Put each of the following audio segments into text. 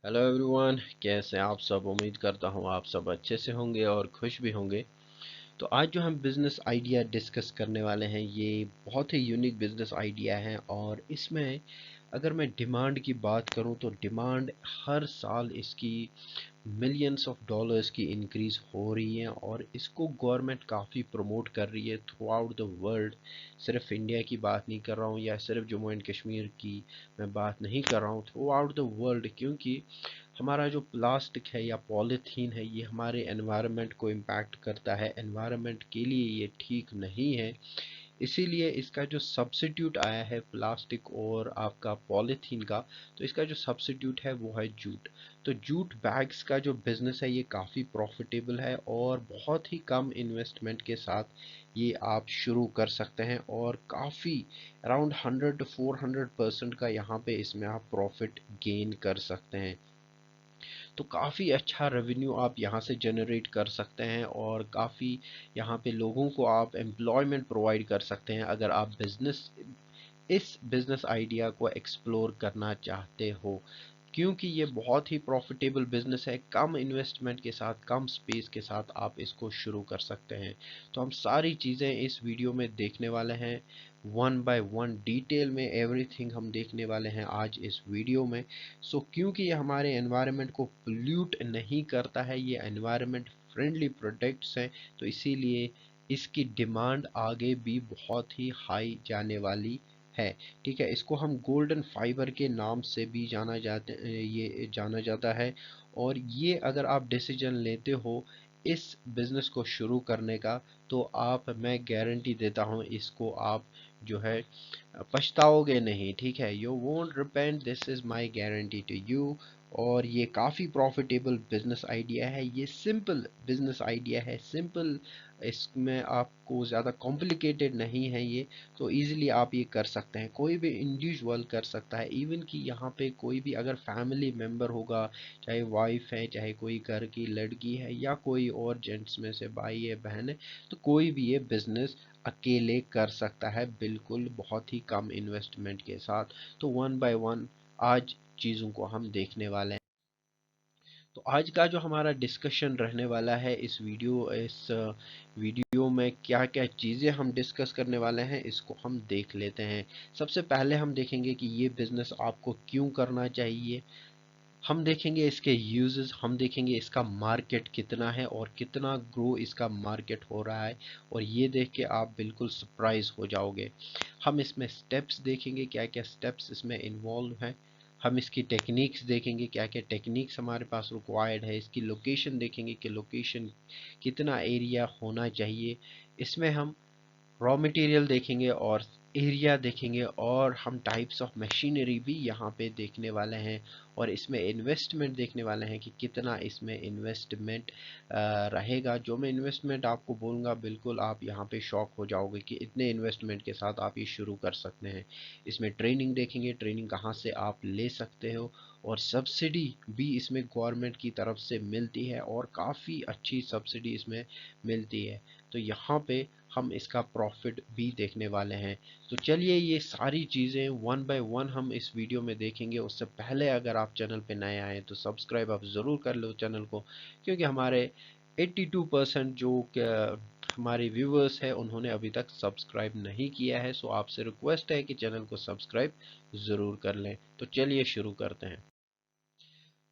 Hello everyone, कैसे हैं आप सब। उम्मीद करता हूँ आप सब अच्छे से होंगे और खुश भी होंगे। तो आज जो हम बिज़नेस आइडिया डिस्कस करने वाले हैं ये बहुत ही यूनिक बिज़नेस आइडिया है और इसमें अगर मैं डिमांड की बात करूं तो डिमांड हर साल इसकी मिलियंस ऑफ डॉलर्स की इंक्रीज़ हो रही है और इसको गवर्नमेंट काफ़ी प्रमोट कर रही है थ्रू आउट द वर्ल्ड। सिर्फ इंडिया की बात नहीं कर रहा हूँ या सिर्फ जम्मू एंड कश्मीर की मैं बात नहीं कर रहा हूँ, थ्रू आउट द वर्ल्ड। क्योंकि हमारा जो प्लास्टिक है या पॉलीथीन है ये हमारे एनवायरनमेंट को इम्पैक्ट करता है, एनवायरनमेंट के लिए ये ठीक नहीं है। इसीलिए इसका जो सब्स्टिट्यूट आया है प्लास्टिक और आपका पॉलीथीन का, तो इसका जो सब्स्टिट्यूट है वो है जूट। तो जूट बैग्स का जो बिज़नेस है ये काफ़ी प्रॉफिटेबल है और बहुत ही कम इन्वेस्टमेंट के साथ ये आप शुरू कर सकते हैं और काफ़ी अराउंड 100 to 400% का यहाँ पे इसमें आप प्रॉफिट गेन कर सकते हैं। तो काफ़ी अच्छा रेवेन्यू आप यहाँ से जनरेट कर सकते हैं और काफ़ी यहाँ पे लोगों को आप एम्प्लॉयमेंट प्रोवाइड कर सकते हैं अगर आप इस बिज़नेस आइडिया को एक्सप्लोर करना चाहते हो। क्योंकि ये बहुत ही प्रॉफिटेबल बिजनेस है, कम इन्वेस्टमेंट के साथ कम स्पेस के साथ आप इसको शुरू कर सकते हैं। तो हम सारी चीज़ें इस वीडियो में देखने वाले हैं, वन बाय वन डिटेल में एवरीथिंग हम देखने वाले हैं आज इस वीडियो में। क्योंकि ये हमारे एनवायरनमेंट को पोल्यूट नहीं करता है, ये एनवायरनमेंट फ्रेंडली प्रोडक्ट्स हैं, तो इसीलिए इसकी डिमांड आगे भी बहुत ही हाई जाने वाली है। ठीक है, इसको हम गोल्डन फाइबर के नाम से भी जाना जाता है। और ये अगर आप डिसीजन लेते हो इस बिज़नेस को शुरू करने का, तो मैं गारंटी देता हूँ इसको आप जो है पछताओगे नहीं। ठीक है, you won't repent, this is my guarantee to you. और ये काफ़ी प्रॉफिटेबल बिजनेस आइडिया है, ये सिंपल बिजनेस आइडिया है, सिंपल। इसमें आपको ज़्यादा कॉम्प्लिकेटेड नहीं है ये। तो इजीली आप ये कर सकते हैं, कोई भी इंडिविजुअल कर सकता है। इवन कि यहाँ पे कोई भी अगर फैमिली मेम्बर होगा, चाहे वाइफ है, चाहे कोई घर की लड़की है या कोई और जेंट्स में से भाई है, बहन है, तो कोई भी ये बिजनेस अकेले कर सकता है, बिल्कुल बहुत ही कम इन्वेस्टमेंट के साथ। तो वन बाय वन आज चीज़ों को हम देखने वाले हैं। तो आज का जो हमारा डिस्कशन रहने वाला है इस वीडियो में क्या क्या चीज़ें हम डिस्कस करने वाले हैं इसको हम देख लेते हैं। सबसे पहले हम देखेंगे कि ये बिज़नेस आपको क्यों करना चाहिए। हम देखेंगे इसके यूजेस, हम देखेंगे इसका मार्केट कितना है और कितना ग्रो इसका मार्केट हो रहा है, और ये देख के आप बिल्कुल सरप्राइज हो जाओगे। हम इसमें स्टेप्स देखेंगे, क्या क्या स्टेप्स इसमें इन्वॉल्व हैं। हम इसकी टेक्निक्स देखेंगे, क्या क्या टेक्निक्स हमारे पास रिक्वायर्ड है। इसकी लोकेशन देखेंगे कि लोकेशन कितना एरिया होना चाहिए। इसमें हम रॉ मटेरियल देखेंगे और एरिया देखेंगे और हम टाइप्स ऑफ मशीनरी भी यहाँ पे देखने वाले हैं। और इसमें इन्वेस्टमेंट देखने वाले हैं कि कितना इसमें इन्वेस्टमेंट रहेगा। जो मैं इन्वेस्टमेंट आपको बोलूँगा बिल्कुल आप यहाँ पे शॉक हो जाओगे कि इतने इन्वेस्टमेंट के साथ आप ये शुरू कर सकते हैं। इसमें ट्रेनिंग देखेंगे, ट्रेनिंग कहाँ से आप ले सकते हो, और सब्सिडी भी इसमें गवर्नमेंट की तरफ से मिलती है और काफ़ी अच्छी सब्सिडी इसमें मिलती है। तो यहाँ पे हम इसका प्रॉफिट भी देखने वाले हैं। तो चलिए ये सारी चीज़ें वन बाय वन हम इस वीडियो में देखेंगे। उससे पहले अगर आप चैनल पे नए आए तो सब्सक्राइब आप ज़रूर कर लो चैनल को, क्योंकि हमारे 82% जो हमारे व्यूवर्स हैं उन्होंने अभी तक सब्सक्राइब नहीं किया है। सो आपसे रिक्वेस्ट है कि चैनल को सब्सक्राइब ज़रूर कर लें। तो चलिए शुरू करते हैं।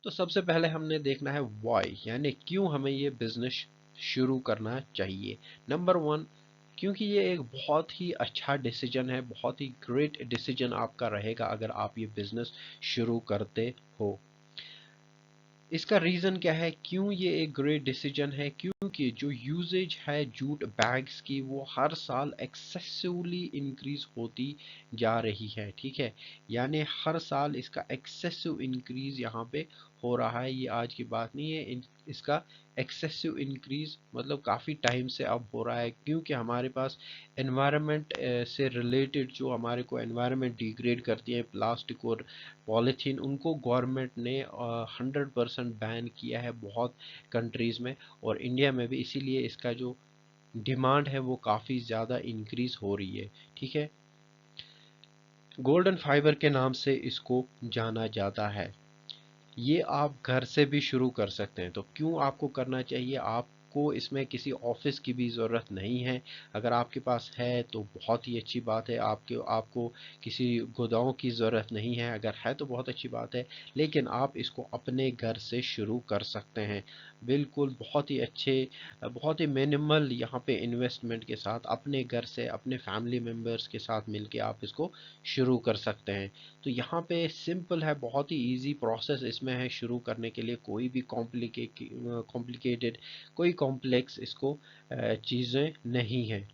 तो सबसे पहले हमने देखना है वाई, यानी क्यों हमें ये बिजनेस शुरू करना चाहिए। नंबर वन, क्योंकि ये एक बहुत ही अच्छा डिसीजन है, बहुत ही ग्रेट डिसीजन आपका रहेगा अगर आप ये बिजनेस शुरू करते हो। इसका रीज़न क्या है क्यों ये एक ग्रेट डिसीजन है? क्योंकि जो यूजेज है जूट बैग्स की वो हर साल एक्सेसिवली इंक्रीज होती जा रही है। ठीक है, यानी हर साल इसका एक्सेसिव इंक्रीज यहाँ पे हो रहा है। ये आज की बात नहीं है, इसका एक्सेसिव इंक्रीज मतलब काफ़ी टाइम से अब हो रहा है, क्योंकि हमारे पास एनवायरनमेंट से रिलेटेड जो हमारे को एनवायरनमेंट डिग्रेड करती है प्लास्टिक और पॉलीथीन, उनको गवर्नमेंट ने 100% बैन किया है बहुत कंट्रीज़ में और इंडिया में भी। इसीलिए इसका जो डिमांड है वो काफ़ी ज़्यादा इंक्रीज़ हो रही है। ठीक है, गोल्डन फाइबर के नाम से इसको जाना जाता है। ये आप घर से भी शुरू कर सकते हैं। तो क्यों आपको करना चाहिए? आपको इसमें किसी ऑफिस की भी ज़रूरत नहीं है। अगर आपके पास है तो बहुत ही अच्छी बात है। आपके आपको किसी गोदाम की ज़रूरत नहीं है। अगर है तो बहुत अच्छी बात है। लेकिन आप इसको अपने घर से शुरू कर सकते हैं। बिल्कुल बहुत ही अच्छे, बहुत ही मिनिमल यहाँ पे इन्वेस्टमेंट के साथ अपने घर से अपने फैमिली मेम्बर्स के साथ मिलके आप इसको शुरू कर सकते हैं। तो यहाँ पे सिंपल है, बहुत ही इजी प्रोसेस इसमें है शुरू करने के लिए। कोई भी कॉम्प्लिकेटेड, कोई कॉम्प्लेक्स इसको चीज़ें नहीं है।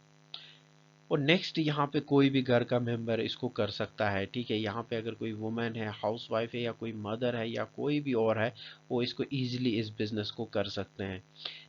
और नेक्स्ट यहाँ पे कोई भी घर का मेंबर इसको कर सकता है, ठीक है। यहाँ पे अगर कोई वुमेन है, हाउस वाइफ है, या कोई मदर है, या कोई भी और है, वो इसको इजीली इस बिजनेस को कर सकते हैं।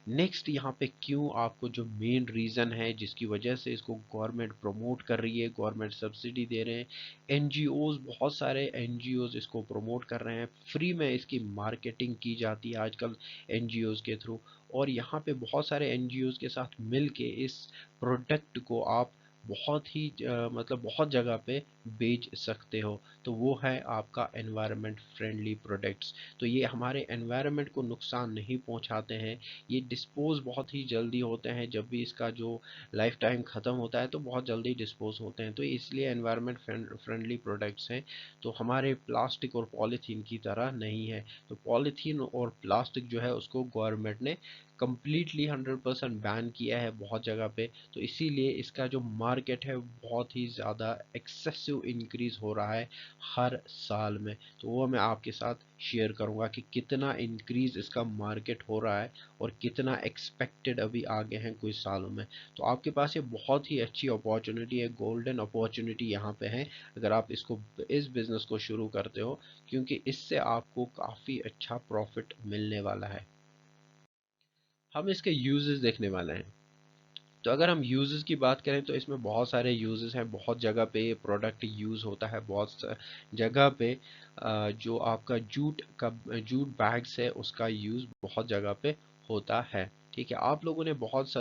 नेक्स्ट यहाँ पे क्यों आपको, जो मेन रीज़न है जिसकी वजह से इसको गवर्नमेंट प्रमोट कर रही है, गवर्नमेंट सब्सिडी दे रहे हैं, एनजीओज, बहुत सारे एनजीओज इसको प्रमोट कर रहे हैं, फ्री में इसकी मार्केटिंग की जाती है आजकल एनजीओज के थ्रू। और यहाँ पे बहुत सारे एनजीओज के साथ मिल के इस प्रोडक्ट को आप बहुत ही मतलब बहुत जगह पे बेच सकते हो। तो वो है आपका एनवायरनमेंट फ्रेंडली प्रोडक्ट्स। तो ये हमारे एनवायरनमेंट को नुकसान नहीं पहुंचाते हैं। ये डिस्पोज बहुत ही जल्दी होते हैं। जब भी इसका जो लाइफ टाइम ख़त्म होता है तो बहुत जल्दी डिस्पोज होते हैं। तो इसलिए एनवायरनमेंट फ्रेंडली प्रोडक्ट्स हैं। तो हमारे प्लास्टिक और पॉलीथीन की तरह नहीं है। तो पॉलीथीन और प्लास्टिक जो है उसको गवर्नमेंट ने कम्प्लीटली 100% बैन किया है बहुत जगह पे। तो इसीलिए इसका जो मार्केट है बहुत ही ज़्यादा एक्सेसिव इंक्रीज हो रहा है हर साल में। तो वो मैं आपके साथ शेयर करूंगा कि कितना इंक्रीज इसका मार्केट हो रहा है और कितना एक्सपेक्टेड अभी आगे हैं कुछ सालों में। तो आपके पास ये बहुत ही अच्छी अपॉर्चुनिटी है, गोल्डन अपॉर्चुनिटी यहाँ पे है अगर आप इसको, इस बिज़नेस को शुरू करते हो, क्योंकि इससे आपको काफ़ी अच्छा प्रॉफिट मिलने वाला है। हम इसके यूजेस देखने वाले हैं। तो अगर हम यूजेस की बात करें तो इसमें बहुत सारे यूजेस हैं। बहुत जगह पे ये प्रोडक्ट यूज़ होता है। जगह पे जो आपका जूट बैग्स है उसका यूज़ बहुत जगह पे होता है, ठीक है। आप लोगों ने बहुत,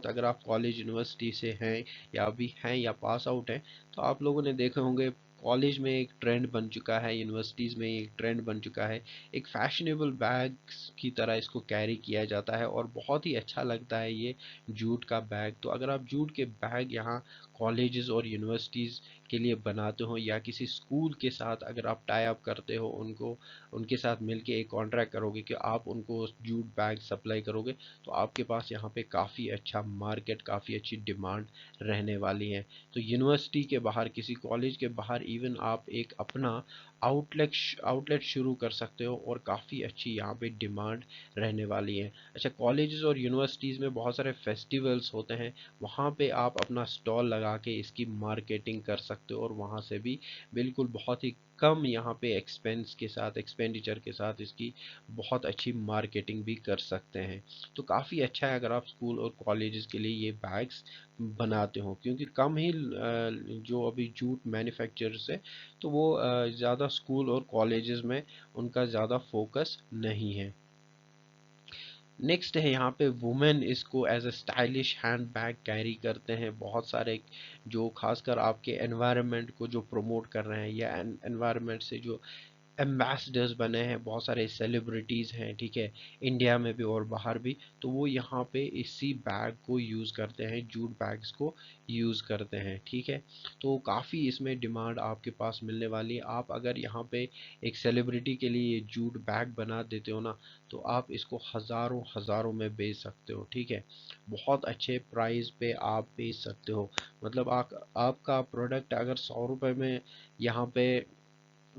अगर आप कॉलेज यूनिवर्सिटी से हैं या अभी हैं या पास आउट हैं, तो आप लोगों ने देखे होंगे कॉलेज में एक ट्रेंड बन चुका है, यूनिवर्सिटीज़ में एक ट्रेंड बन चुका है। एक फैशनेबल बैग्स की तरह इसको कैरी किया जाता है और बहुत ही अच्छा लगता है ये जूट का बैग। तो अगर आप जूट के बैग यहाँ कॉलेजेस और यूनिवर्सिटीज़ के लिए बनाते हो, या किसी स्कूल के साथ अगर आप टाई अप करते हो, उनको उनके साथ मिलके एक कॉन्ट्रैक्ट करोगे कि आप उनको जूट बैग सप्लाई करोगे, तो आपके पास यहाँ पे काफ़ी अच्छा मार्केट, काफ़ी अच्छी डिमांड रहने वाली है। तो यूनिवर्सिटी के बाहर, किसी कॉलेज के बाहर इवन आप एक अपना आउटलेट आउटलेट शुरू कर सकते हो और काफ़ी अच्छी यहाँ पे डिमांड रहने वाली है। अच्छा, कॉलेजेस और यूनिवर्सिटीज़ में बहुत सारे फेस्टिवल्स होते हैं, वहाँ पे आप अपना स्टॉल लगा के इसकी मार्केटिंग कर सकते हो और वहाँ से भी बिल्कुल बहुत ही कम यहाँ पे एक्सपेंडिचर के साथ इसकी बहुत अच्छी मार्केटिंग भी कर सकते हैं। तो काफ़ी अच्छा है अगर आप स्कूल और कॉलेजेस के लिए ये बैग्स बनाते हो, क्योंकि कम ही जो अभी जूट मैन्युफैक्चरर्स है, तो वो ज़्यादा स्कूल और कॉलेजेस में उनका ज़्यादा फोकस नहीं है। नेक्स्ट है यहाँ पे वुमेन इसको as a stylish handbag carry करते हैं बहुत सारे, जो खासकर आपके एनवायरनमेंट को जो प्रमोट कर रहे हैं, या एनवायरनमेंट से जो एम्बेसडर्स बने हैं, बहुत सारे सेलिब्रिटीज़ हैं, ठीक है, इंडिया में भी और बाहर भी। तो वो यहाँ पे इसी बैग को यूज़ करते हैं, जूट बैग्स को यूज़ करते हैं, ठीक है। तो काफ़ी इसमें डिमांड आपके पास मिलने वाली है। आप अगर यहाँ पे एक सेलिब्रिटी के लिए जूट बैग बना देते हो ना, तो आप इसको हज़ारों हज़ारों में बेच सकते हो, ठीक है। बहुत अच्छे प्राइस पे आप बेच सकते हो। मतलब आपका प्रोडक्ट अगर 100 रुपये में यहाँ पे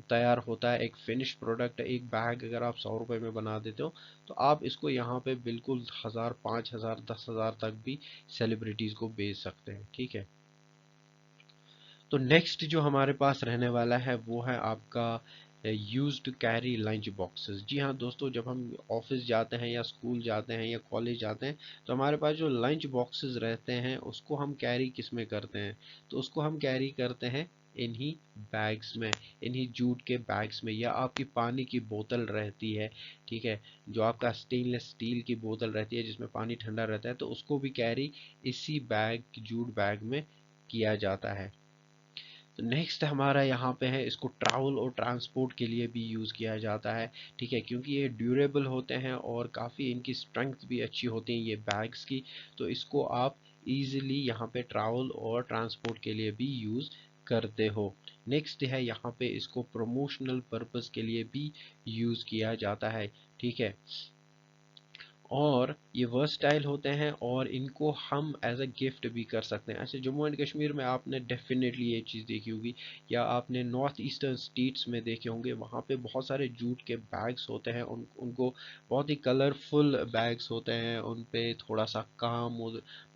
तैयार होता है, एक फिनिश प्रोडक्ट, एक बैग अगर आप 100 रुपये में बना देते हो, तो आप इसको यहाँ पे बिल्कुल 1000, 5000, 10,000 तक भी सेलिब्रिटीज़ को बेच सकते हैं, ठीक है। तो नेक्स्ट जो हमारे पास रहने वाला है वो है आपका used to carry lunch boxes. जी हाँ दोस्तों, जब हम ऑफिस जाते हैं या स्कूल जाते हैं या कॉलेज जाते हैं, तो हमारे पास जो लंच बॉक्सेस रहते हैं उसको हम कैरी किस में करते हैं? तो उसको हम कैरी करते हैं इन्हीं बैग्स में, इन्हीं जूट के बैग्स में। या आपकी पानी की बोतल रहती है, ठीक है, जो आपका स्टेनलेस स्टील की बोतल रहती है जिसमें पानी ठंडा रहता है, तो उसको भी कैरी इसी बैग, जूट बैग में किया जाता है। तो नेक्स्ट हमारा यहाँ पे है, इसको ट्रैवल और ट्रांसपोर्ट के लिए भी यूज़ किया जाता है, ठीक है, क्योंकि ये ड्यूरेबल होते हैं और काफ़ी इनकी स्ट्रेंथ भी अच्छी होती है ये बैग्स की। तो इसको आप इजीली यहाँ पे ट्रैवल और ट्रांसपोर्ट के लिए भी यूज़ करते हो। नेक्स्ट है यहाँ पे इसको प्रमोशनल पर्पस के लिए भी यूज़ किया जाता है, ठीक है। और ये वर्सटाइल होते हैं और इनको हम एज अ गिफ्ट भी कर सकते हैं। ऐसे जम्मू एंड कश्मीर में आपने डेफिनेटली ये चीज़ देखी होगी, या आपने नॉर्थ ईस्टर्न स्टेट्स में देखे होंगे, वहाँ पे बहुत सारे जूट के बैग्स होते हैं, उनको बहुत ही कलरफुल बैग्स होते हैं, उन पे थोड़ा सा काम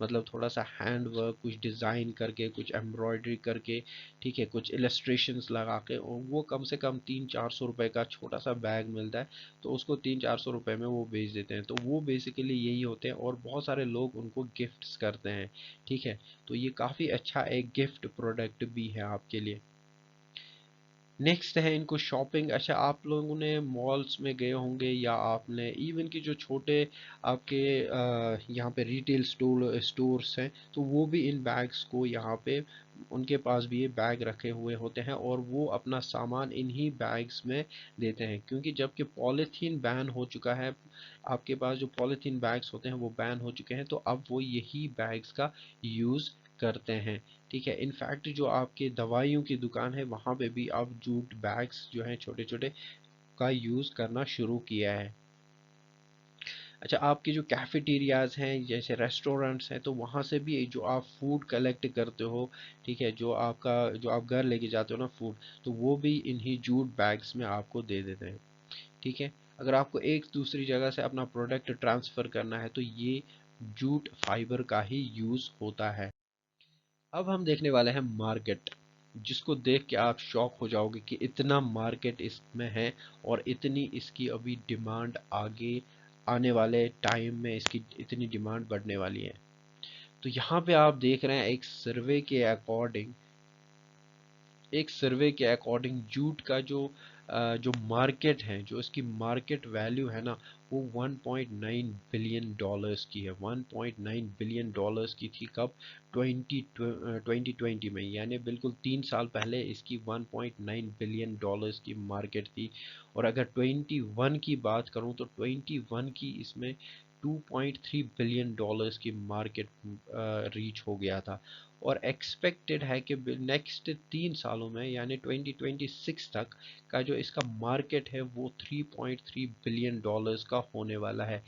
मतलब थोड़ा सा हैंड वर्क, कुछ डिज़ाइन करके, कुछ एम्ब्रॉयडरी करके, ठीक है, कुछ इलस्ट्रेशंस लगा के, और वो कम से कम 300-400 रुपये का छोटा सा बैग मिलता है। तो उसको 300-400 रुपये में वो बेच देते हैं। तो वो बेसिकली यही होते हैं और बहुत सारे लोग उनको गिफ्ट्स करते हैं, ठीक है। तो ये काफ़ी अच्छा एक गिफ्ट प्रोडक्ट भी है आपके लिए। नेक्स्ट है इनको शॉपिंग। अच्छा, आप लोगों ने मॉल्स में गए होंगे, या आपने इवन कि जो छोटे आपके यहाँ पे रिटेल स्टोर्स हैं, तो वो भी इन बैग्स को यहाँ पे उनके पास भी ये बैग रखे हुए होते हैं और वो अपना सामान इन्हीं बैग्स में देते हैं, क्योंकि जबकि पॉलीथीन बैन हो चुका है, आपके पास जो पॉलीथीन बैग्स होते हैं वो बैन हो चुके हैं, तो अब वो यही बैग्स का यूज़ करते हैं, ठीक है। इनफैक्ट जो आपके दवाइयों की दुकान है वहाँ पे भी अब जूट बैग्स जो हैं छोटे छोटे का यूज़ करना शुरू किया है। अच्छा, आपके जो कैफेटेरियाज हैं जैसे रेस्टोरेंट्स हैं, तो वहाँ से भी जो आप फूड कलेक्ट करते हो, ठीक है, जो आप घर लेके जाते हो ना फूड, तो वो भी इन्हीं जूट बैग्स में आपको दे देते हैं, ठीक है। अगर आपको एक दूसरी जगह से अपना प्रोडक्ट ट्रांसफ़र करना है तो ये जूट फाइबर का ही यूज़ होता है। अब हम देखने वाले हैं मार्केट, जिसको देख के आप शॉक हो जाओगे कि इतना मार्केट इसमें है और इतनी इसकी अभी डिमांड आगे आने वाले टाइम में इसकी इतनी डिमांड बढ़ने वाली है। तो यहाँ पे आप देख रहे हैं एक सर्वे के अकॉर्डिंग जूट का जो मार्केट है, जो इसकी मार्केट वैल्यू है ना, वो 1.9 बिलियन डॉलर्स की है। 1.9 बिलियन डॉलर्स की थी कब? 2020 में, यानी बिल्कुल 3 साल पहले इसकी 1.9 बिलियन डॉलर्स की मार्केट थी। और अगर 21 की बात करूं तो 21 की इसमें 2.3 बिलियन डॉलर्स की मार्केट रीच हो गया था। और एक्सपेक्टेड है कि नेक्स्ट 3 सालों में यानी 2026 तक का जो इसका मार्केट है वो 3.3 बिलियन डॉलर्स का होने वाला है।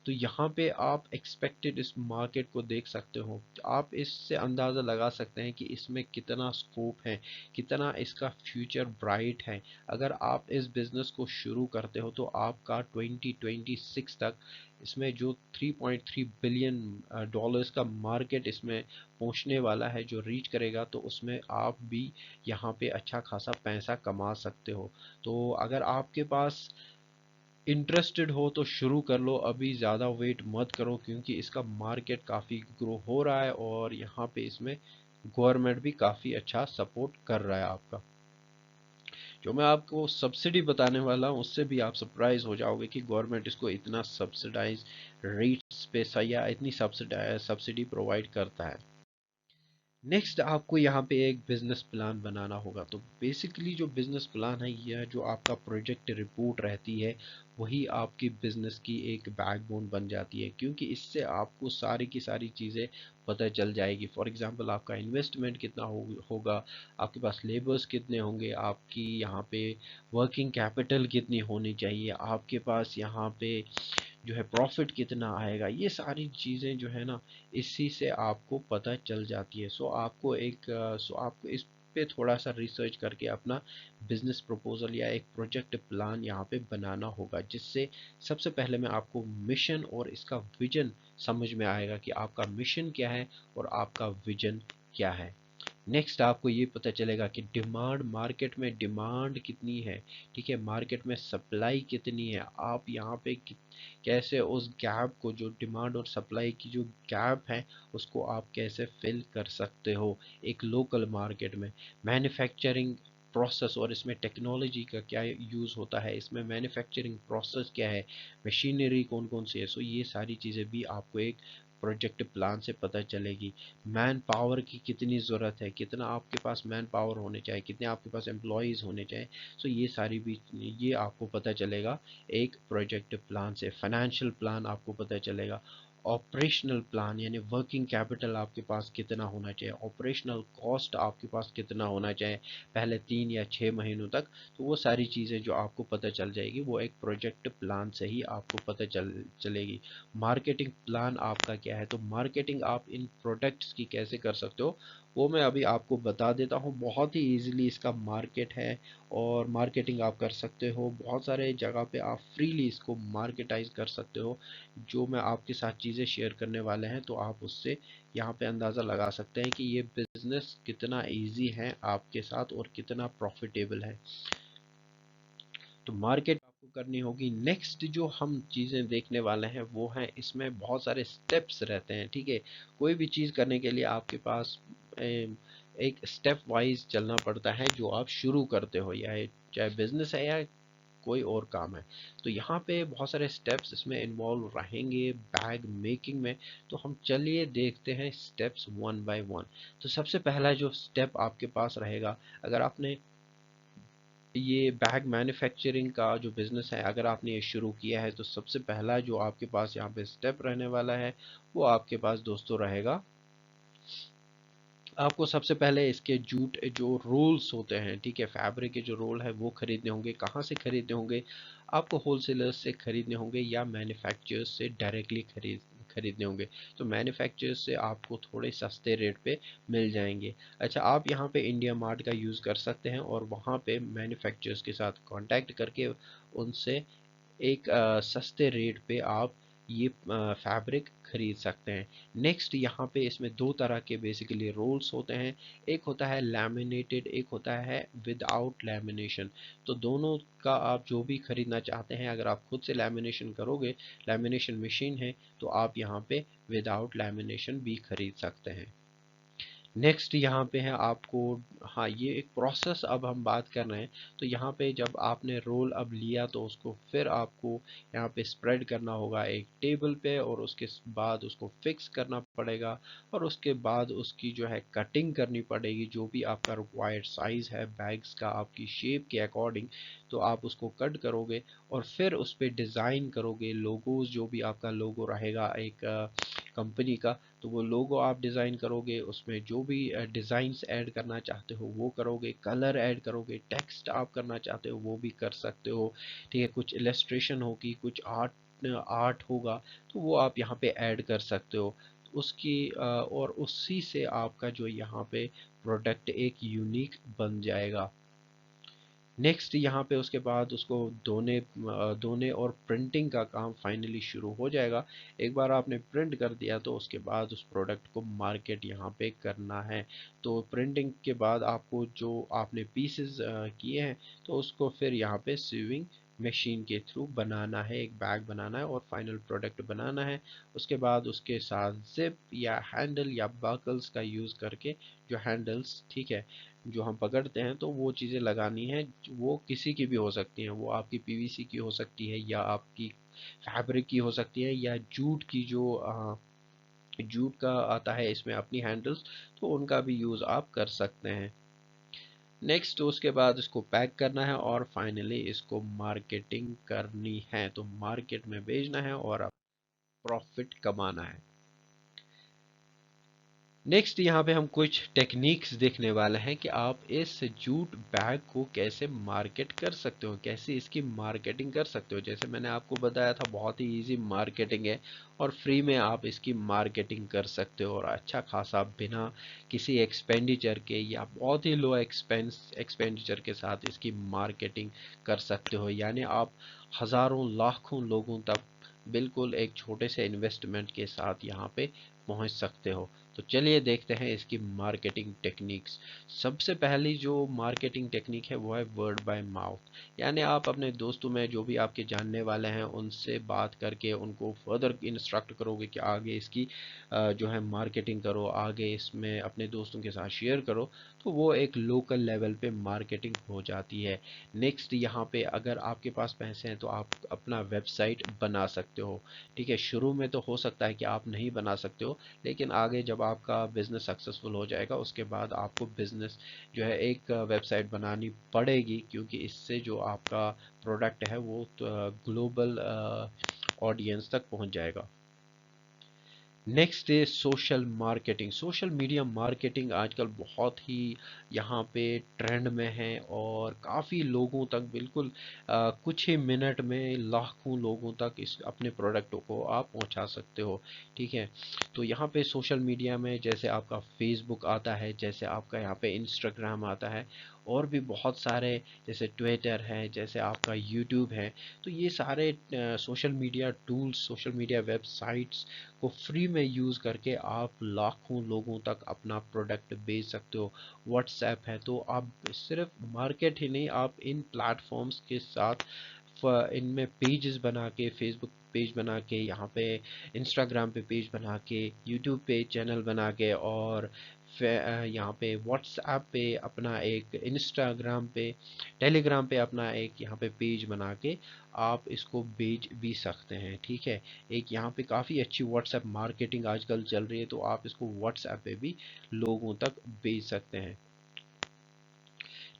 तो यहाँ पे आप एक्सपेक्टेड इस मार्केट को देख सकते हो, आप इससे अंदाज़ा लगा सकते हैं कि इसमें कितना स्कोप है, कितना इसका फ्यूचर ब्राइट है। अगर आप इस बिज़नेस को शुरू करते हो तो आपका 2026 तक इसमें जो 3.3 बिलियन डॉलर्स का मार्केट इसमें पहुंचने वाला है, जो रीच करेगा, तो उसमें आप भी यहाँ पे अच्छा खासा पैसा कमा सकते हो। तो अगर आपके पास इंटरेस्टेड हो तो शुरू कर लो अभी, ज़्यादा वेट मत करो, क्योंकि इसका मार्केट काफ़ी ग्रो हो रहा है और यहाँ पे इसमें गवर्नमेंट भी काफ़ी अच्छा सपोर्ट कर रहा है आपका। जो मैं आपको सब्सिडी बताने वाला हूँ उससे भी आप सरप्राइज हो जाओगे कि गवर्नमेंट इसको इतना सब्सिडाइज रेट्स पे या इतनी सब्सिडी प्रोवाइड करता है। नेक्स्ट आपको यहाँ पे एक बिजनेस प्लान बनाना होगा। तो बेसिकली जो बिजनेस प्लान है, यह जो आपका प्रोजेक्ट रिपोर्ट रहती है, वही आपकी बिजनेस की एक बैकबोन बन जाती है, क्योंकि इससे आपको सारी की सारी चीज़ें पता चल जाएगी। फॉर एग्जांपल आपका इन्वेस्टमेंट कितना होगा, आपके पास लेबर्स कितने होंगे, आपकी यहाँ पे वर्किंग कैपिटल कितनी होनी चाहिए, आपके पास यहाँ पे जो है प्रॉफिट कितना आएगा, ये सारी चीज़ें जो है ना, इसी से आपको पता चल जाती है। सो आपको इस पे थोड़ा सा रिसर्च करके अपना बिजनेस प्रपोजल या एक प्रोजेक्ट प्लान यहाँ पे बनाना होगा, जिससे सबसे पहले मैं आपको मिशन और इसका विजन समझ में आएगा कि आपका मिशन क्या है और आपका विजन क्या है। नेक्स्ट आपको ये पता चलेगा कि डिमांड, मार्केट में डिमांड कितनी है, ठीक है, मार्केट में सप्लाई कितनी है, आप यहाँ पे कैसे उस गैप को, जो डिमांड और सप्लाई की जो गैप है, उसको आप कैसे फिल कर सकते हो एक लोकल मार्केट में। मैन्युफैक्चरिंग प्रोसेस और इसमें टेक्नोलॉजी का क्या यूज़ होता है, इसमें मैन्युफैक्चरिंग प्रोसेस क्या है, मशीनरी कौन कौन सी है, सो ये सारी चीज़ें भी आपको एक प्रोजेक्ट प्लान से पता चलेगी। मैन पावर की कितनी ज़रूरत है, कितना आपके पास मैन पावर होने चाहिए, कितने आपके पास एम्प्लॉयज़ होने चाहिए। सो ये सारी भी ये आपको पता चलेगा एक प्रोजेक्ट प्लान से। फाइनेंशियल प्लान आपको पता चलेगा। ऑपरेशनल प्लान यानी वर्किंग कैपिटल आपके पास कितना होना चाहिए, ऑपरेशनल कॉस्ट आपके पास कितना होना चाहिए पहले 3 या 6 महीनों तक। तो वो सारी चीज़ें जो आपको पता चल जाएगी वो एक प्रोजेक्ट प्लान से ही आपको पता चलेगी। मार्केटिंग प्लान आपका क्या है, तो मार्केटिंग आप इन प्रोडक्ट्स की कैसे कर सकते हो वो मैं अभी आपको बता देता हूँ। बहुत ही ईजिली इसका मार्केट है और मार्केटिंग आप कर सकते हो। बहुत सारे जगह पे आप फ्रीली इसको मार्केटाइज कर सकते हो। जो मैं आपके साथ चीज़ें शेयर करने वाले हैं तो आप उससे यहाँ पे अंदाज़ा लगा सकते हैं कि ये बिजनेस कितना इजी है आपके साथ और कितना प्रॉफिटेबल है। तो मार्केट आपको करनी होगी। नेक्स्ट जो हम चीज़ें देखने वाले हैं वो हैं, इसमें बहुत सारे स्टेप्स रहते हैं, ठीक है। कोई भी चीज़ करने के लिए आपके पास एक स्टेप वाइज चलना पड़ता है जो आप शुरू करते हो, या चाहे बिजनेस है या कोई और काम है। तो यहाँ पे बहुत सारे स्टेप्स इसमें इन्वॉल्व रहेंगे बैग मेकिंग में। तो हम चलिए देखते हैं स्टेप्स वन बाय वन। तो सबसे पहला जो स्टेप आपके पास रहेगा, अगर आपने ये बैग मैन्युफैक्चरिंग का जो बिज़नेस है अगर आपने ये शुरू किया है, तो सबसे पहला जो आपके पास यहाँ पे स्टेप रहने वाला है वो आपके पास दोस्तों रहेगा, आपको सबसे पहले इसके जूट जो रोल्स होते हैं, ठीक है, फैब्रिक के जो रोल है वो खरीदने होंगे। कहाँ से खरीदने होंगे, आपको होलसेलर्स से खरीदने होंगे या मैन्युफैक्चरर्स से डायरेक्टली खरीदने होंगे। तो मैन्युफैक्चरर्स से आपको थोड़े सस्ते रेट पे मिल जाएंगे। अच्छा, आप यहाँ पे इंडिया मार्ट का यूज़ कर सकते हैं और वहाँ पे मैन्युफैक्चरर्स के साथ कांटेक्ट करके उनसे एक सस्ते रेट पे आप ये फैब्रिक खरीद सकते हैं। नेक्स्ट यहाँ पे इसमें दो तरह के बेसिकली रोल्स होते हैं, एक होता है लैमिनेटेड, एक होता है विदाउट लैमिनेशन। तो दोनों का आप जो भी खरीदना चाहते हैं, अगर आप खुद से लैमिनेशन करोगे, लैमिनेशन मशीन है, तो आप यहाँ पे विदाउट लैमिनेशन भी खरीद सकते हैं। नेक्स्ट यहाँ पे है आपको, हाँ ये एक प्रोसेस अब हम बात कर रहे हैं। तो यहाँ पे जब आपने रोल अब लिया तो उसको फिर आपको यहाँ पे स्प्रेड करना होगा एक टेबल पे, और उसके बाद उसको फिक्स करना पड़ेगा, और उसके बाद उसकी जो है कटिंग करनी पड़ेगी। जो भी आपका रिक्वायर्ड साइज़ है बैग्स का आपकी शेप के अकॉर्डिंग, तो आप उसको कट करोगे और फिर उस पर डिज़ाइन करोगे। लोगोज जो भी आपका लोगो रहेगा एक कंपनी का, तो वो लोगो आप डिज़ाइन करोगे, उसमें जो भी डिज़ाइंस ऐड करना चाहते हो वो करोगे, कलर ऐड करोगे, टेक्स्ट आप करना चाहते हो वो भी कर सकते हो, ठीक है। कुछ इलस्ट्रेशन होगी, कुछ आर्ट आर्ट होगा, तो वो आप यहाँ पे ऐड कर सकते हो। उसकी और उसी से आपका जो यहाँ पे प्रोडक्ट एक यूनिक बन जाएगा। नेक्स्ट यहाँ पे उसके बाद उसको धोने और प्रिंटिंग का काम फाइनली शुरू हो जाएगा। एक बार आपने प्रिंट कर दिया तो उसके बाद उस प्रोडक्ट को मार्केट यहाँ पे करना है। तो प्रिंटिंग के बाद आपको जो आपने पीसेस किए हैं तो उसको फिर यहाँ पे सीविंग मशीन के थ्रू बनाना है, एक बैग बनाना है और फाइनल प्रोडक्ट बनाना है। उसके बाद उसके साथ जिप या हैंडल या बकल्स का यूज़ करके, जो हैंडल्स, ठीक है, जो हम पकड़ते हैं, तो वो चीज़ें लगानी है। वो किसी की भी हो सकती हैं, वो आपकी पीवीसी की हो सकती है या आपकी फैब्रिक की हो सकती है या जूट की, जो जूट का आता है इसमें अपनी हैंडल्स, तो उनका भी यूज़ आप कर सकते हैं। नेक्स्ट उसके बाद इसको पैक करना है और फाइनली इसको मार्केटिंग करनी है, तो मार्केट में भेजना है और प्रॉफिट कमाना है। नेक्स्ट यहाँ पे हम कुछ टेक्निक्स देखने वाले हैं कि आप इस जूट बैग को कैसे मार्केट कर सकते हो, कैसे इसकी मार्केटिंग कर सकते हो। जैसे मैंने आपको बताया था बहुत ही इजी मार्केटिंग है और फ्री में आप इसकी मार्केटिंग कर सकते हो और अच्छा खासा बिना किसी एक्सपेंडिचर के या बहुत ही लो एक्सपेंडिचर के साथ इसकी मार्केटिंग कर सकते हो। यानी आप हज़ारों लाखों लोगों तक बिल्कुल एक छोटे से इन्वेस्टमेंट के साथ यहाँ पे पहुँच सकते हो। तो चलिए देखते हैं इसकी मार्केटिंग टेक्निक्स। सबसे पहली जो मार्केटिंग टेक्निक है वो है वर्ड बाय माउथ। यानी आप अपने दोस्तों में जो भी आपके जानने वाले हैं उनसे बात करके उनको फर्दर इंस्ट्रक्ट करोगे कि आगे इसकी जो है मार्केटिंग करो, आगे इसमें अपने दोस्तों के साथ शेयर करो। तो वो एक लोकल लेवल पे मार्केटिंग हो जाती है। नेक्स्ट यहाँ पे अगर आपके पास पैसे हैं तो आप अपना वेबसाइट बना सकते हो। ठीक है, शुरू में तो हो सकता है कि आप नहीं बना सकते हो, लेकिन आगे जब आपका बिजनेस सक्सेसफुल हो जाएगा उसके बाद आपको बिजनेस जो है एक वेबसाइट बनानी पड़ेगी, क्योंकि इससे जो आपका प्रोडक्ट है वो ग्लोबल ऑडियंस तक पहुंच जाएगा। नेक्स्ट है social marketing. Social media marketing आजकल बहुत ही यहाँ पे ट्रेंड में है और काफ़ी लोगों तक बिल्कुल कुछ ही मिनट में लाखों लोगों तक इस अपने प्रोडक्टों को आप पहुँचा सकते हो। ठीक है, तो यहाँ पे सोशल मीडिया में जैसे आपका फेसबुक आता है, जैसे आपका यहाँ पे इंस्टाग्राम आता है, और भी बहुत सारे जैसे ट्विटर है, जैसे आपका यूट्यूब है। तो ये सारे social media tools, social media websites को फ्री में यूज़ करके आप लाखों लोगों तक अपना प्रोडक्ट बेच सकते हो। व्हाट्सएप है तो आप सिर्फ मार्केट ही नहीं, आप इन प्लेटफॉर्म्स के साथ इनमें पेजेस बना के, फेसबुक पेज बना के, यहाँ पे इंस्टाग्राम पे पेज बना के, यूट्यूब पे चैनल बना के, और यहाँ पे व्हाट्सएप पे अपना एक, इंस्टाग्राम पे, टेलीग्राम पे अपना एक यहाँ पे पेज बना के आप इसको बेच भी सकते हैं। ठीक है, एक यहाँ पे काफ़ी अच्छी व्हाट्सएप मार्केटिंग आजकल चल रही है, तो आप इसको व्हाट्सएप पे भी लोगों तक बेच सकते हैं।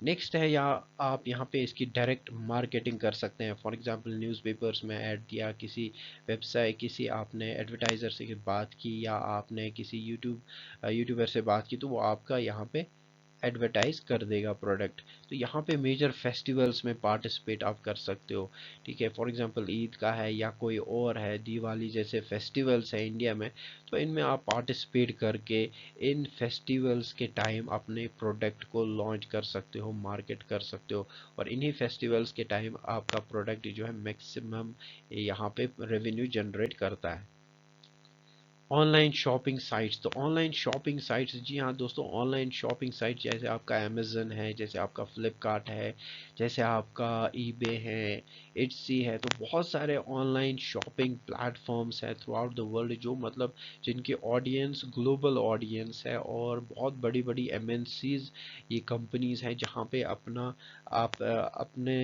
नेक्स्ट है, या आप यहाँ पे इसकी डायरेक्ट मार्केटिंग कर सकते हैं। फॉर एग्जांपल न्यूज़पेपर्स में ऐड दिया, किसी वेबसाइट, किसी आपने एडवर्टाइज़र से बात की, या आपने किसी यूट्यूबर से बात की, तो वो आपका यहाँ पे एडवर्टाइज कर देगा प्रोडक्ट। तो यहाँ पे मेजर फेस्टिवल्स में पार्टिसिपेट आप कर सकते हो। ठीक है, फॉर एग्जांपल ईद का है या कोई और है, दिवाली जैसे फेस्टिवल्स है इंडिया में, तो इनमें आप पार्टिसिपेट करके इन फेस्टिवल्स के टाइम अपने प्रोडक्ट को लॉन्च कर सकते हो, मार्केट कर सकते हो, और इन्हीं फेस्टिवल्स के टाइम आपका प्रोडक्ट जो है मैक्सिमम यहाँ पे रेवेन्यू जनरेट करता है। ऑनलाइन शॉपिंग साइट्स, तो ऑनलाइन शॉपिंग साइट्स, जी हाँ दोस्तों, ऑनलाइन शॉपिंग साइट जैसे आपका अमेजन है, जैसे आपका फ्लिपकार्ट है, जैसे आपका ईबे है, इट्सी है, तो बहुत सारे ऑनलाइन शॉपिंग प्लेटफॉर्म्स हैं थ्रू आउट द वर्ल्ड, जो मतलब जिनकी ऑडियंस ग्लोबल ऑडियंस है, और बहुत बड़ी बड़ी एमएनसीज ये कंपनीज हैं, जहाँ पे अपना आप अपने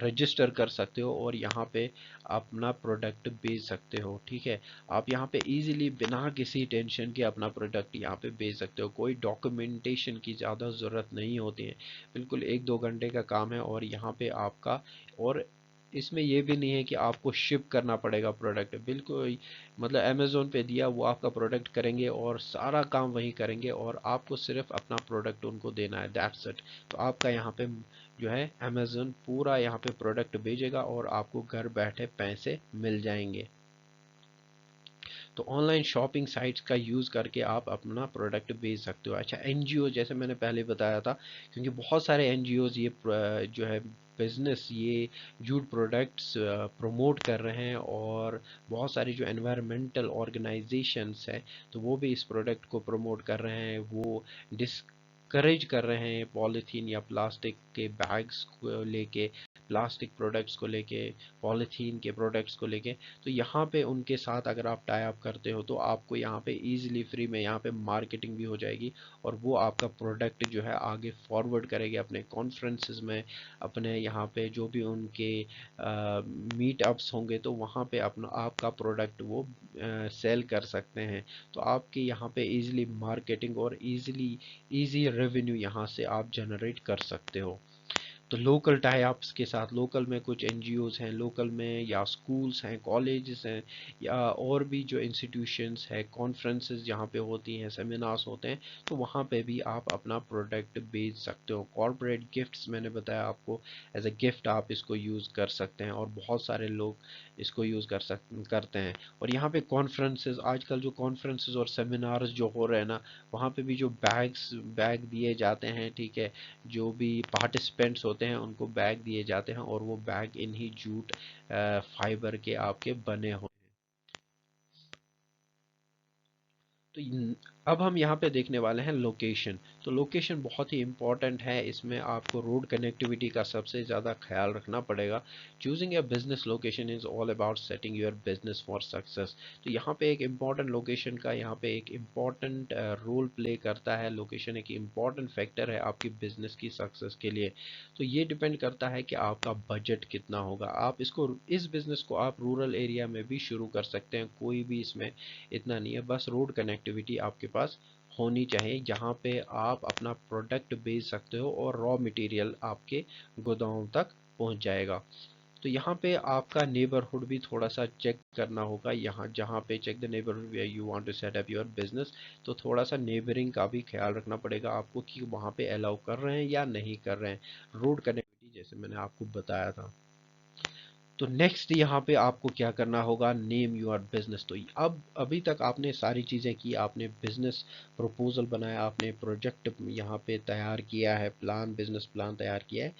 रजिस्टर कर सकते हो और यहाँ पे अपना प्रोडक्ट बेच सकते हो। ठीक है, आप यहाँ पे इजीली बिना किसी टेंशन के अपना प्रोडक्ट यहाँ पे बेच सकते हो। कोई डॉक्यूमेंटेशन की ज़्यादा ज़रूरत नहीं होती है, बिल्कुल 1-2 घंटे का काम है, और यहाँ पे आपका, और इसमें ये भी नहीं है कि आपको शिप करना पड़ेगा प्रोडक्ट, बिल्कुल मतलब अमेज़ोन पे दिया वो आपका प्रोडक्ट करेंगे और सारा काम वही करेंगे, और आपको सिर्फ अपना प्रोडक्ट उनको देना है, दैट्स इट। तो आपका यहाँ पे जो है अमेज़ोन पूरा यहाँ पे प्रोडक्ट भेजेगा और आपको घर बैठे पैसे मिल जाएंगे। तो ऑनलाइन शॉपिंग साइट्स का यूज़ करके आप अपना प्रोडक्ट बेच सकते हो। अच्छा, एनजीओ जैसे मैंने पहले बताया था, क्योंकि बहुत सारे एनजीओज ये जो है बिजनेस, ये जूट प्रोडक्ट्स प्रमोट कर रहे हैं, और बहुत सारी जो एनवायरमेंटल ऑर्गेनाइजेशंस हैं तो वो भी इस प्रोडक्ट को प्रमोट कर रहे हैं। वो डिस्करेज कर रहे हैं पॉलीथीन या प्लास्टिक के बैग्स को लेके, प्लास्टिक प्रोडक्ट्स को लेके, पॉलीथीन के प्रोडक्ट्स को लेके। तो यहाँ पे उनके साथ अगर आप टाई अप करते हो तो आपको यहाँ पे इजीली फ्री में यहाँ पे मार्केटिंग भी हो जाएगी, और वो आपका प्रोडक्ट जो है आगे फॉरवर्ड करेंगे अपने कॉन्फ्रेंसेस में, अपने यहाँ पे जो भी उनके मीटअप्स होंगे, तो वहाँ पे अपना आपका प्रोडक्ट वो सेल कर सकते हैं। तो आपके यहाँ पे इजीली मार्केटिंग और इजी रेवेन्यू यहाँ से आप जनरेट कर सकते हो। तो लोकल टाई अप्स के साथ, लोकल में कुछ एनजीओज हैं, लोकल में या स्कूल्स हैं, कॉलेजेस हैं, या और भी जो इंस्टीट्यूशंस हैं, कॉन्फ्रेंसेस जहाँ पे होती हैं, सेमिनार्स होते हैं, तो वहाँ पे भी आप अपना प्रोडक्ट बेच सकते हो। कॉर्पोरेट गिफ्ट्स मैंने बताया आपको, एज अ गिफ्ट आप इसको यूज़ कर सकते हैं, और बहुत सारे लोग इसको यूज़ करते हैं। और यहाँ पे कॉन्फ्रेंसेस, आजकल जो कॉन्फ्रेंसेस और सेमिनार्स जो हो रहे हैं ना, वहाँ पे भी जो बैग दिए जाते हैं, ठीक है, जो भी पार्टिसिपेंट्स होते हैं उनको बैग दिए जाते हैं, और वो बैग इन्हीं जूट फाइबर के आपके बने हो। तो अब हम यहाँ पे देखने वाले हैं लोकेशन। तो लोकेशन बहुत ही इम्पोर्टेंट है, इसमें आपको रोड कनेक्टिविटी का सबसे ज़्यादा ख्याल रखना पड़ेगा। Choosing a business location is all about setting your business for success. तो यहाँ पे एक इम्पॉर्टेंट लोकेशन का यहाँ पे एक इम्पॉर्टेंट रोल प्ले करता है। लोकेशन एक इम्पॉर्टेंट फैक्टर है आपकी बिजनेस की सक्सेस के लिए। तो ये डिपेंड करता है कि आपका बजट कितना होगा। आप इसको, इस बिज़नेस को आप रूरल एरिया में भी शुरू कर सकते हैं, कोई भी इसमें इतना नहीं है, बस रोड कनेक्टिविटी आपके पास होनी चाहिए जहाँ पे आप अपना प्रोडक्ट बेच सकते हो और रॉ मटेरियल आपके गोदाम तक पहुँच जाएगा। तो यहाँ पे आपका नेबरहुड भी थोड़ा सा चेक करना होगा। यहाँ जहाँ पे check the neighbourhood where you want to set up your business, तो थोड़ा सा नेबरिंग का भी ख्याल रखना पड़ेगा आपको कि वहाँ पे अलाउ कर रहे हैं या नहीं कर रहे हैं। रोड कनेक्टिविटी जैसे मैंने आपको बताया था। तो नेक्स्ट यहाँ पे आपको क्या करना होगा, नेम योर बिजनेस। तो अब अभी तक आपने सारी चीज़ें की, आपने बिजनेस प्रपोजल बनाया, आपने प्रोजेक्ट यहाँ पे तैयार किया है, प्लान, बिजनेस प्लान तैयार किया है।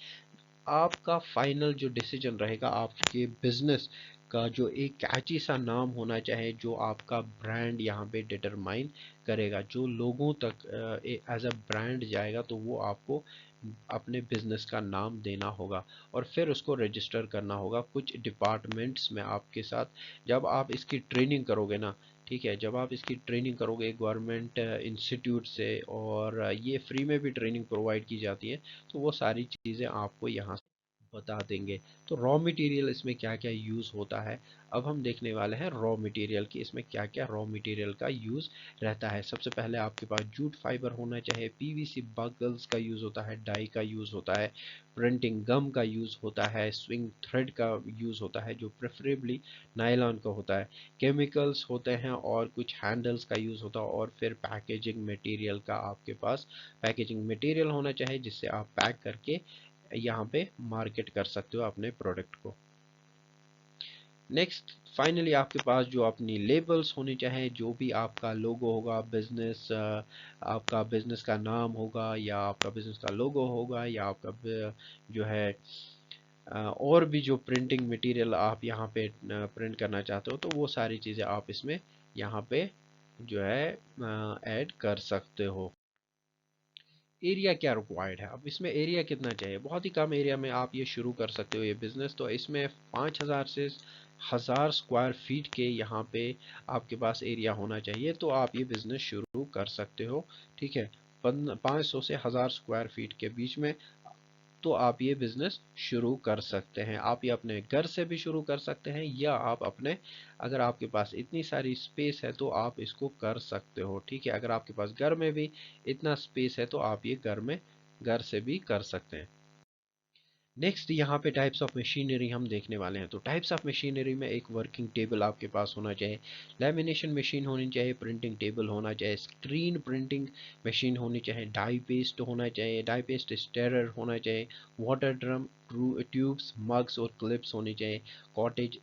आपका फाइनल जो डिसीजन रहेगा आपके बिजनेस का, जो एक कैची सा नाम होना चाहिए जो आपका ब्रांड यहाँ पे डिटरमाइन करेगा, जो लोगों तक एज अ ब्रांड जाएगा, तो वो आपको अपने बिजनेस का नाम देना होगा और फिर उसको रजिस्टर करना होगा कुछ डिपार्टमेंट्स में आपके साथ। जब आप इसकी ट्रेनिंग करोगे ना, ठीक है, जब आप इसकी ट्रेनिंग करोगे गवर्नमेंट इंस्टीट्यूट से, और ये फ्री में भी ट्रेनिंग प्रोवाइड की जाती है, तो वो सारी चीज़ें आपको यहाँ बता देंगे। तो रॉ मटेरियल इसमें क्या क्या यूज़ होता है, अब हम देखने वाले हैं रॉ मटेरियल की इसमें क्या क्या रॉ मटेरियल का यूज़ रहता है। सबसे पहले आपके पास जूट फाइबर होना चाहिए, पीवीसी बगल्स का यूज़ होता है, डाई का यूज़ होता है, प्रिंटिंग गम का यूज़ होता है, स्विंग थ्रेड का यूज़ होता है जो प्रेफरेबली नायलॉन का होता है, केमिकल्स होते हैं और कुछ हैंडल्स का यूज़ होता है, और फिर पैकेजिंग मटेरियल का आपके पास पैकेजिंग मटेरियल होना चाहिए जिससे आप पैक करके यहाँ पे मार्केट कर सकते हो अपने प्रोडक्ट को। नेक्स्ट फाइनली आपके पास जो अपनी लेबल्स होनी चाहिए, जो भी आपका लोगो होगा, बिजनेस आपका बिजनेस का नाम होगा, या आपका बिजनेस का लोगो होगा, या आपका जो है और भी जो प्रिंटिंग मटेरियल आप यहाँ पे प्रिंट करना चाहते हो, तो वो सारी चीज़ें आप इसमें यहाँ पे जो है ऐड कर सकते हो। एरिया क्या रिक्वायर्ड है, अब इसमें एरिया कितना चाहिए, बहुत ही कम एरिया में आप ये शुरू कर सकते हो ये बिज़नेस। तो इसमें 5,000 से 1,000 स्क्वायर फीट के यहाँ पे आपके पास एरिया होना चाहिए, तो आप ये बिज़नेस शुरू कर सकते हो। ठीक है, 500 से 1,000 स्क्वायर फीट के बीच में तो आप ये बिज़नेस शुरू कर सकते हैं। आप ये अपने घर से भी शुरू कर सकते हैं, या आप अपने, अगर आपके पास इतनी सारी स्पेस है तो आप इसको कर सकते हो। ठीक है, अगर आपके पास घर में भी इतना स्पेस है तो आप ये घर से भी कर सकते हैं। नेक्स्ट यहाँ पे टाइप्स ऑफ मशीनरी हम देखने वाले हैं। तो टाइप्स ऑफ मशीनरी में एक वर्किंग टेबल आपके पास होना चाहिए, लेमिनेशन मशीन होनी चाहिए, प्रिंटिंग टेबल होना चाहिए, स्क्रीन प्रिंटिंग मशीन होनी चाहिए, डाई पेस्ट होना चाहिए, डाई पेस्ट स्टेरर होना चाहिए, वाटर ड्रम, ट्यूब्स, मग्स और क्लिप्स होनी चाहिए, कॉटेज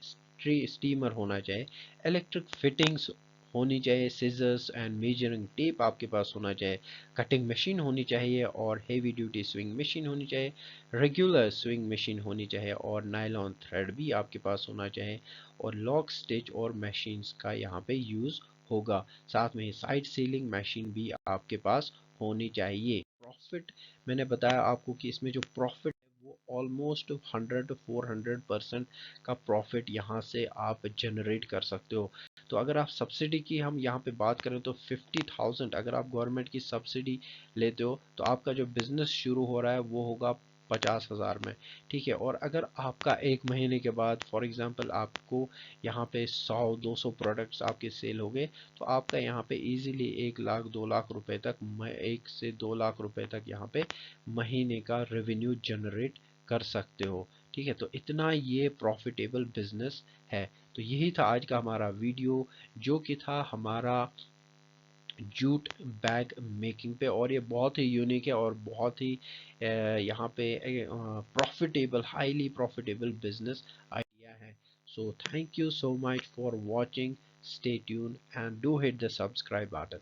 स्टीमर होना चाहिए, इलेक्ट्रिक फिटिंग्स होनी चाहिए, सिजर्स एंड मेजरिंग टेप आपके पास होना चाहिए, कटिंग मशीन होनी चाहिए, और हेवी ड्यूटी स्विंग मशीन होनी चाहिए, रेगुलर स्विंग मशीन होनी चाहिए, और नायलॉन थ्रेड भी आपके पास होना चाहिए, और लॉक स्टिच और मशीन्स का यहाँ पे यूज़ होगा। साथ में साइड सीलिंग मशीन भी आपके पास होनी चाहिए। प्रॉफिट, मैंने बताया आपको कि इसमें जो प्रॉफिट है वो ऑलमोस्ट 100 to 400% का प्रॉफिट यहाँ से आप जनरेट कर सकते हो। तो अगर आप सब्सिडी की हम यहाँ पे बात करें तो 50,000 अगर आप गवर्नमेंट की सब्सिडी लेते हो तो आपका जो बिजनेस शुरू हो रहा है वो होगा 50,000 में। ठीक है, और अगर आपका एक महीने के बाद फॉर एग्जांपल आपको यहाँ पे 100-200 प्रोडक्ट्स आपके सेल हो गए, तो आपका यहाँ पे इजीली 1 लाख 2 लाख रुपए तक, 1 से 2 लाख रुपए तक यहाँ पे महीने का रेवेन्यू जनरेट कर सकते हो। ठीक है, तो इतना ये प्रॉफिटेबल बिजनेस है। तो यही था आज का हमारा वीडियो, जो कि था हमारा जूट बैग मेकिंग पे, और ये बहुत ही यूनिक है और बहुत ही यहाँ पे profitable, highly profitable business idea है। So thank you so much for watching, stay tune and do hit the subscribe button.